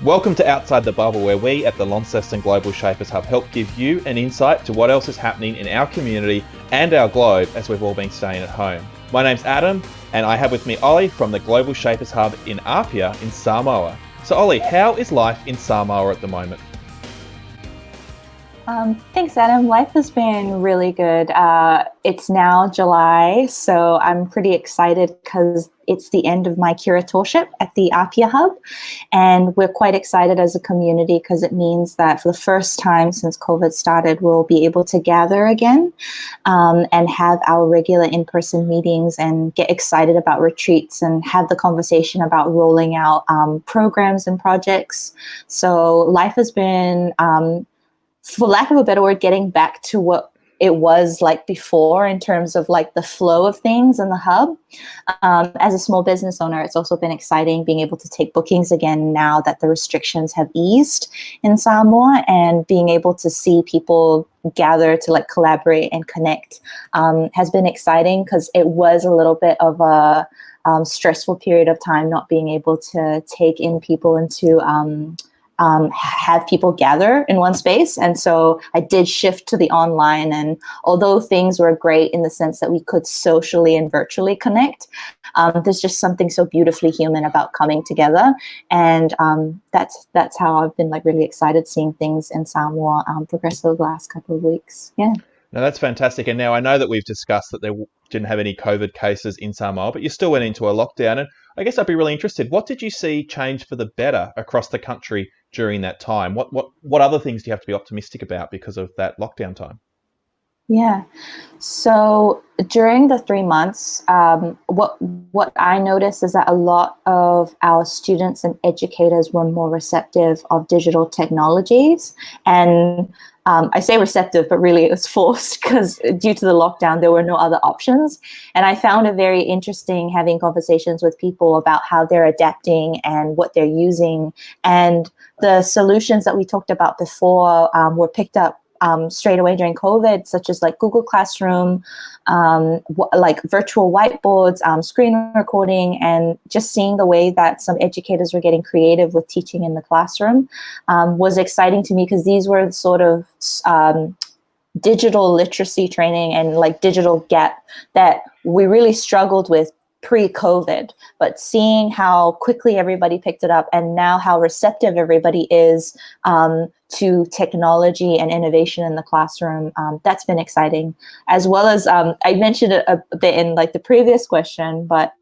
Welcome to Outside the Bubble, where we at the Launceston Global Shapers Hub help give you an insight to what else is happening in our community and our globe as we've all been staying at home. My name's Adam, and I have with me Ollie from the Global Shapers Hub in Apia in Samoa. So Ollie, how is life in Samoa at the moment? Thanks, Adam. Life has been really good. It's now July, so I'm pretty excited because it's the end of my curatorship at the Apia Hub. And we're quite excited as a community because it means that for the first time since COVID started, we'll be able to gather again and have our regular in-person meetings and get excited about retreats and have the conversation about rolling out programs and projects. So life has been for lack of a better word, getting back to what it was like before in terms of like the flow of things in the hub. As a small business owner, it's also been exciting being able to take bookings again now that the restrictions have eased in Samoa, and being able to see people gather to like collaborate and connect has been exciting because it was a little bit of a stressful period of time not being able to take in people into have people gather in one space. And so I did shift to the online. And although things were great in the sense that we could socially and virtually connect, there's just something so beautifully human about coming together. And that's how I've been like really excited seeing things in Samoa progress over the last couple of weeks. Yeah. Now that's fantastic. And now I know that we've discussed that there didn't have any COVID cases in Samoa, but you still went into a lockdown. And I guess I'd be really interested. What did you see change for the better across the country during that time? What other things do you have to be optimistic about because of that lockdown time? Yeah. So during the 3 months, what I noticed is that a lot of our students and educators were more receptive of digital technologies. And I say receptive, but really it was forced because due to the lockdown, there were no other options. And I found it very interesting having conversations with people about how they're adapting and what they're using. And the solutions that we talked about before were picked up straight away during COVID, such as like Google Classroom, like virtual whiteboards, screen recording, and just seeing the way that some educators were getting creative with teaching in the classroom was exciting to me because these were sort of digital literacy training and like digital gap that we really struggled with pre-COVID, but seeing how quickly everybody picked it up and now how receptive everybody is to technology and innovation in the classroom, that's been exciting. As well as, I mentioned it a bit in like the previous question, but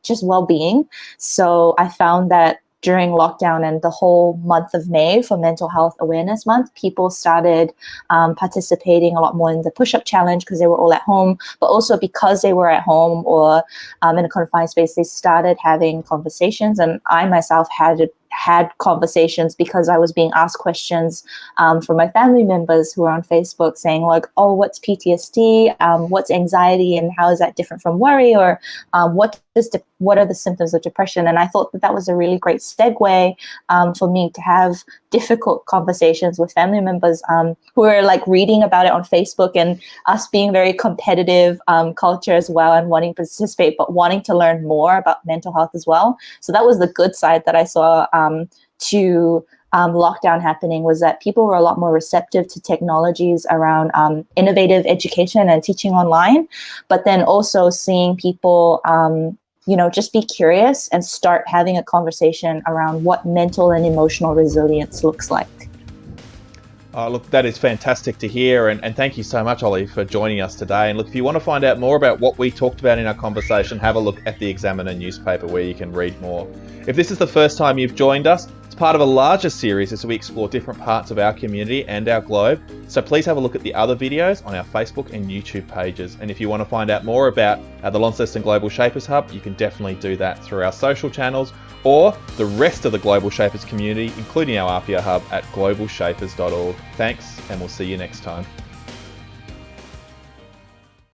just well-being. So I found that during lockdown and the whole month of May for Mental Health Awareness Month, people started participating a lot more in the push-up challenge because they were all at home, but also because they were at home or in a confined space, they started having conversations. And I myself had conversations because I was being asked questions from my family members who are on Facebook saying like, oh, what's PTSD? What's anxiety and how is that different from worry? Or what are the symptoms of depression? And I thought that was a really great segue for me to have difficult conversations with family members who are like reading about it on Facebook, and us being very competitive culture as well and wanting to participate, but wanting to learn more about mental health as well. So that was the good side that I saw to lockdown happening, was that people were a lot more receptive to technologies around innovative education and teaching online, but then also seeing people just be curious and start having a conversation around what mental and emotional resilience looks like. Look, that is fantastic to hear, and thank you so much, Ollie, for joining us today. And look, if you want to find out more about what we talked about in our conversation, have a look at the Examiner newspaper where you can read more. If this is the first time you've joined us, it's part of a larger series as we explore different parts of our community and our globe. So please have a look at the other videos on our Facebook and YouTube pages. And if you want to find out more about the Launceston Global Shapers Hub, you can definitely do that through our social channels or the rest of the Global Shapers community, including our Apia Hub at globalshapers.org. Thanks, and we'll see you next time.